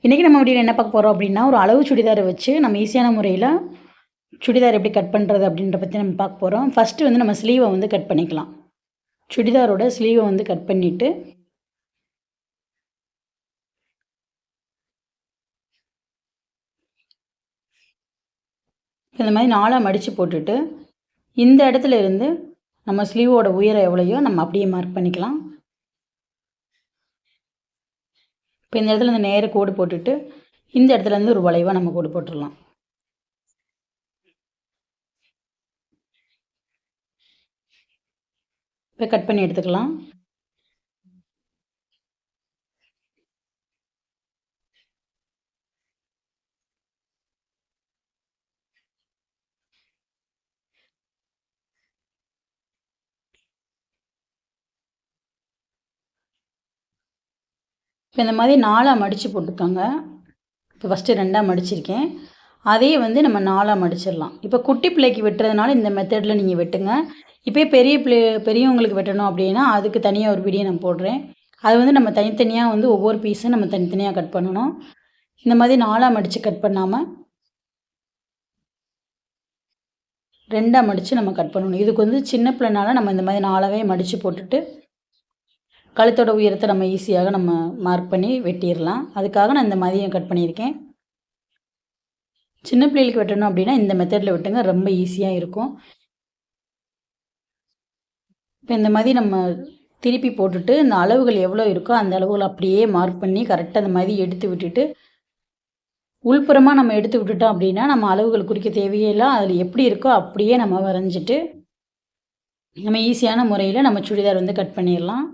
இன்றைக்கி நம்ம வீடியோவில் என்ன பார்க்க போகிறோம் அப்படின்னா, ஒரு அளவு சுடிதாரை வச்சு நம்ம ஈஸியான முறையில் சுடிதார் எப்படி கட் பண்ணுறது அப்படின்ற பற்றி நம்ம பார்க்க போகிறோம். ஃபஸ்ட்டு வந்து நம்ம ஸ்லீவை வந்து கட் பண்ணிக்கலாம். சுடிதாரோட ஸ்லீவை வந்து கட் பண்ணிவிட்டு இந்த மாதிரி 4ஆக மடித்து போட்டுட்டு இந்த இடத்துல இருந்து நம்ம ஸ்லீவோட உயரம் எவ்வளையோ நம்ம அப்படியே மார்க் பண்ணிக்கலாம். இப்போ இந்த இடத்துல இந்த நேர கோடு போட்டுட்டு இந்த இடத்துல இருந்து ஒரு வளைவாக நம்ம கோடு போட்டுடலாம். இப்போ கட் பண்ணி எடுத்துக்கலாம். இப்போ இந்த மாதிரி 4ஆக மடித்து போட்டுக்கோங்க. இப்போ ஃபஸ்ட்டு 2ஆக மடிச்சிருக்கேன். அதையே வந்து நம்ம 4ஆக மடிச்சிடலாம். இப்போ குட்டி பிள்ளைக்கு வெட்டுறதுனால இந்த மெத்தடில் நீங்கள் வெட்டுங்க. இப்போ பெரியவங்களுக்கு வெட்டணும் அப்படின்னா அதுக்கு தனியாக ஒரு வீடியோ நான் போடுறேன். அது வந்து நம்ம தனித்தனியாக வந்து ஒவ்வொரு பீஸும் நம்ம தனித்தனியாக கட் பண்ணணும். இந்த மாதிரி 4ஆக மடித்து கட் பண்ணாமல் 2ஆக மடித்து நம்ம கட் பண்ணணும். இதுக்கு வந்து சின்ன பிள்ளைனால நம்ம இந்த மாதிரி 4ஆகவே மடித்து போட்டுட்டு கழுத்தோட உயரத்தை நம்ம ஈஸியாக நம்ம மார்க் பண்ணி வெட்டிடலாம். அதுக்காக நான் இந்த மாதிரி கட் பண்ணியிருக்கேன். சின்ன பிள்ளைகளுக்கு வெட்டணும் அப்படின்னா இந்த மெத்தடில் வெட்டுங்க, ரொம்ப ஈஸியாக இருக்கும். இப்போ இந்த மாதிரி நம்ம திருப்பி போட்டுட்டு இந்த அளவுகள் எவ்வளோ இருக்கோ அந்த அளவுகள் அப்படியே மார்க் பண்ணி கரெக்டாக இந்த மாதிரி எடுத்து விட்டுட்டு உள்புறமாக நம்ம எடுத்து விட்டுட்டோம் அப்படின்னா நம்ம அளவுகள் குறிக்க தேவையில்லை. அதில் எப்படி இருக்கோ அப்படியே நம்ம வரைஞ்சிட்டு நம்ம ஈஸியான முறையில் நம்ம சுடிதார் வந்து கட் பண்ணிடலாம்.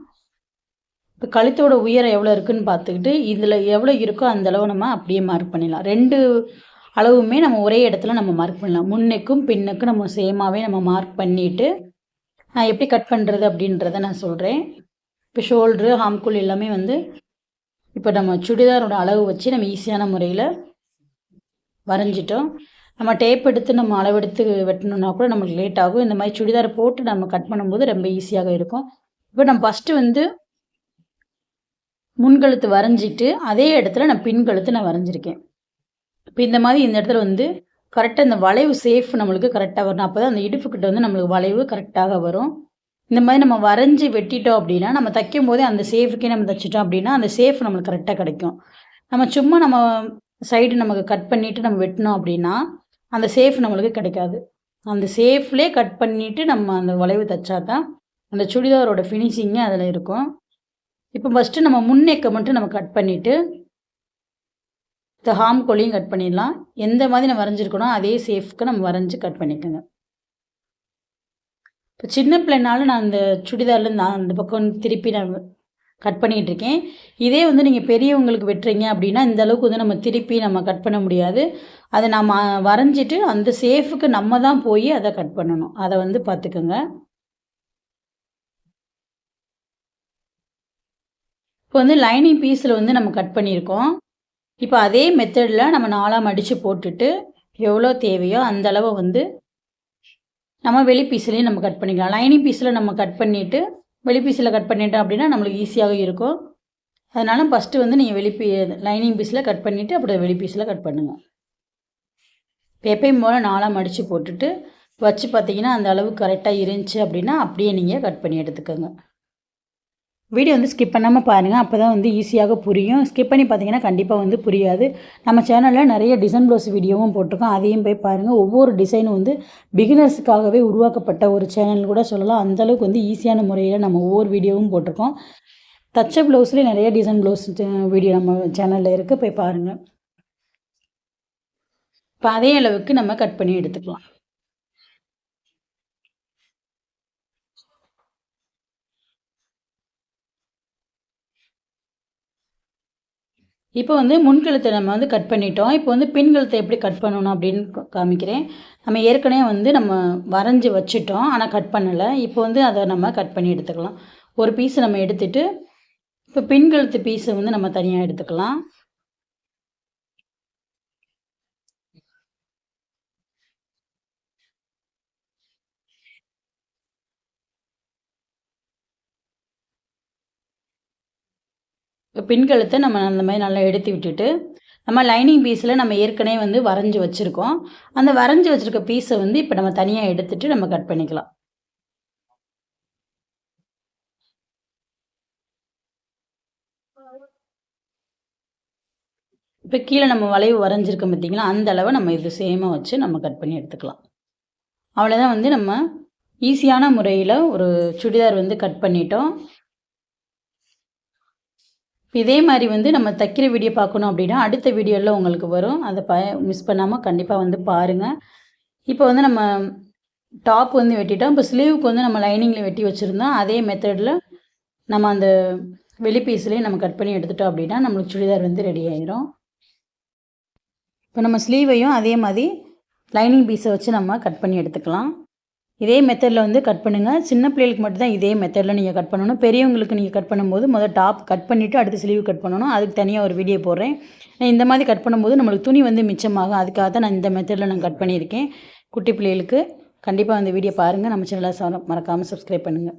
இப்போ கழுத்தோட உயரம் எவ்வளோ இருக்குதுன்னு பார்த்துக்கிட்டு இதில் எவ்வளோ இருக்கோ அந்த அளவு நம்ம அப்படியே மார்க் பண்ணிடலாம். 2 அளவுமே நம்ம ஒரே இடத்துல நம்ம மார்க் பண்ணலாம். முன்னைக்கும் பின்னுக்கும் நம்ம சேமாகவே நம்ம மார்க் பண்ணிவிட்டு நான் எப்படி கட் பண்ணுறது அப்படின்றத நான் சொல்கிறேன். இப்போ ஷோல்ட்ரு ஹாம்குல் எல்லாமே வந்து இப்போ நம்ம சுடிதாரோட அளவு வச்சு நம்ம ஈஸியான முறையில் வரைஞ்சிட்டோம். நம்ம டேப் எடுத்து நம்ம அளவெடுத்து வெட்டணுன்னா கூட நமக்கு லேட் ஆகும். இந்த மாதிரி சுடிதாரை போட்டு நம்ம கட் பண்ணும்போது ரொம்ப ஈஸியாக இருக்கும். இப்போ நம்ம ஃபஸ்ட்டு வந்து முன்கழுத்து வரைஞ்சிட்டு அதே இடத்துல நான் பின்கழுத்து நான் வரைஞ்சிருக்கேன். இப்போ இந்த மாதிரி இந்த இடத்துல வந்து கரெக்டாக இந்த வளைவு சேஃப் நம்மளுக்கு கரெக்டாக வரணும். அப்போ தான் அந்த இடுப்புக்கிட்ட வந்து நம்மளுக்கு வளைவு கரெக்டாக வரும். இந்த மாதிரி நம்ம வரைஞ்சி வெட்டிட்டோம் அப்படின்னா நம்ம தைக்கும் போதே அந்த சேஃபுக்கே நம்ம தைச்சிட்டோம் அப்படின்னா அந்த சேஃப் நம்மளுக்கு கரெக்டாக கிடைக்கும். நம்ம சும்மா நம்ம சைடு நமக்கு கட் பண்ணிவிட்டு நம்ம வெட்டினோம் அப்படின்னா அந்த சேஃப் நம்மளுக்கு கிடைக்காது. அந்த சேஃப்லேயே கட் பண்ணிவிட்டு நம்ம அந்த வளைவு தைச்சா தான் அந்த சுடிதாரோட ஃபினிஷிங்கே அதில் இருக்கும். இப்போ ஃபஸ்ட்டு நம்ம முன்னெக்கை மட்டும் நம்ம கட் பண்ணிவிட்டு இந்த ஹாம்கோலையும் கட் பண்ணிடலாம். எந்த மாதிரி நான் வரைஞ்சிருக்கணும் அதே சேஃப்க்கு நம்ம வரைஞ்சி கட் பண்ணிக்கோங்க. இப்போ சின்ன பிள்ளைனாலும் நான் அந்த சுடிதாரில் நான் அந்த பக்கம் திருப்பி நான் கட் பண்ணிகிட்ருக்கேன். இதே வந்து நீங்கள் பெரியவங்களுக்கு வெட்டுறீங்க அப்படின்னா இந்த அளவுக்கு வந்து நம்ம திருப்பி நம்ம கட் பண்ண முடியாது. அதை நம்ம வரைஞ்சிட்டு அந்த சேஃபுக்கு நம்ம தான் போய் அதை கட் பண்ணணும். அதை வந்து பார்த்துக்கோங்க. இப்போ வந்து லைனிங் பீஸில் வந்து நம்ம கட் பண்ணியிருக்கோம். இப்போ அதே மெத்தடில் நம்ம 4ஆக மடித்து போட்டுட்டு எவ்வளோ தேவையோ அந்த அளவை வந்து நம்ம வெளி பீஸ்லேயும் நம்ம கட் பண்ணிக்கலாம். லைனிங் பீஸில் நம்ம கட் பண்ணிவிட்டு வெளி பீஸில் கட் பண்ணிட்டோம் அப்படின்னா நம்மளுக்கு ஈஸியாக இருக்கும். அதனால் ஃபஸ்ட்டு வந்து நீங்கள் லைனிங் பீஸில் கட் பண்ணிவிட்டு அப்புறம் வெளி பீஸில் கட் பண்ணுங்கள். இப்போ எப்பயும் போல் 4ஆக மடித்து போட்டுட்டு வச்சு பார்த்தீங்கன்னா அந்த அளவு கரெக்டாக இருந்துச்சு அப்படின்னா அப்படியே நீங்கள் கட் பண்ணி எடுத்துக்கோங்க. வீடியோ வந்து ஸ்கிப் பண்ணாமல் பாருங்கள். அப்போ தான் வந்து ஈஸியாக புரியும். ஸ்கிப் பண்ணி பார்த்தீங்கன்னா கண்டிப்பாக வந்து புரியாது. நம்ம சேனலில் நிறைய டிசைன் ப்ளவுஸ் வீடியோவும் போட்டிருக்கோம். அதையும் போய் பாருங்கள். ஒவ்வொரு டிசைனும் வந்து பிகினர்ஸுக்காகவே உருவாக்கப்பட்ட ஒரு சேனல் கூட சொல்லலாம். அந்தளவுக்கு வந்து ஈஸியான முறையில் நம்ம ஒவ்வொரு வீடியோவும் போட்டிருக்கோம். தச்ச ப்ளவுஸ்லேயே நிறைய டிசைன் ப்ளவுஸ் வீடியோ நம்ம சேனலில் இருக்குது. போய் பாருங்கள். இப்போ அதே அளவுக்கு நம்ம கட் பண்ணி எடுத்துக்கலாம். இப்போ வந்து முன்கழுத்தை நம்ம வந்து கட் பண்ணிட்டோம். இப்போ வந்து பின்கழுத்தை எப்படி கட் பண்ணணும் அப்படின்னு காமிக்கிறேன். நம்ம ஏற்கனவே வந்து நம்ம வரைஞ்சி வச்சுட்டோம். ஆனால் கட் பண்ணலை. இப்போ வந்து அதை நம்ம கட் பண்ணி எடுத்துக்கலாம். ஒரு பீஸ் நம்ம எடுத்துட்டு இப்போ பின்கழுத்து பீஸை வந்து நம்ம தனியாக எடுத்துக்கலாம். இப்போ பின்கழுத்தை நம்ம அந்த மாதிரி நல்லா எடுத்து விட்டுட்டு நம்ம லைனிங் பீஸில் நம்ம ஏற்கனவே வந்து வரைஞ்சி வச்சுருக்கோம். அந்த வரைஞ்சி வச்சுருக்க பீஸை வந்து இப்போ நம்ம தனியாக எடுத்துட்டு நம்ம கட் பண்ணிக்கலாம். இப்போ கீழே நம்ம வளைவு வரைஞ்சிருக்கோம் பார்த்தீங்களா, அந்த அளவை நம்ம இது சேமாக வச்சு நம்ம கட் பண்ணி எடுத்துக்கலாம். அவ்வளோதான் வந்து நம்ம ஈஸியான முறையில் ஒரு சுடிதார் வந்து கட் பண்ணிட்டோம். இதே மாதிரி வந்து நம்ம தைக்கிற வீடியோ பார்க்கணும் அப்படின்னா அடுத்த வீடியோவில் உங்களுக்கு வரும். அதை மிஸ் பண்ணாமல் கண்டிப்பாக வந்து பாருங்கள். இப்போ வந்து நம்ம டாப் வந்து வெட்டிட்டோம். இப்போ ஸ்லீவுக்கு வந்து நம்ம லைனிங்கில் வெட்டி வச்சுருந்தோம். அதே மெத்தடில் நம்ம அந்த வெளி பீஸ்லேயே நம்ம கட் பண்ணி எடுத்துட்டோம் அப்படின்னா நம்மளுக்கு சுடிதார் வந்து ரெடி ஆயிரும். இப்போ நம்ம ஸ்லீவையும் அதே மாதிரி லைனிங் பீஸை வச்சு நம்ம கட் பண்ணி எடுத்துக்கலாம். இதே மெத்தடில் வந்து கட் பண்ணுங்கள். சின்ன பிள்ளைகளுக்கு மட்டும்தான் இதே மெத்தடில் நீங்கள் கட் பண்ணணும். பெரியவங்களுக்கு நீங்கள் கட் பண்ணும்போது முதல் டாப் கட் பண்ணிவிட்டு அடுத்து ஸ்லீவ் கட் பண்ணணும். அதுக்கு தனியாக ஒரு வீடியோ போடுறேன். நான் இந்த மாதிரி கட் பண்ணும்போது நம்மளுக்கு துணி வந்து மிச்சமாகும். அதுக்காக தான் நான் இந்த மெத்தடில் நான் கட் பண்ணியிருக்கேன். குட்டி பிள்ளைகளுக்கு கண்டிப்பாக அந்த வீடியோ பாருங்கள். நம்ம சேனலை மறக்காமல் சப்ஸ்கிரைப் பண்ணுங்கள்.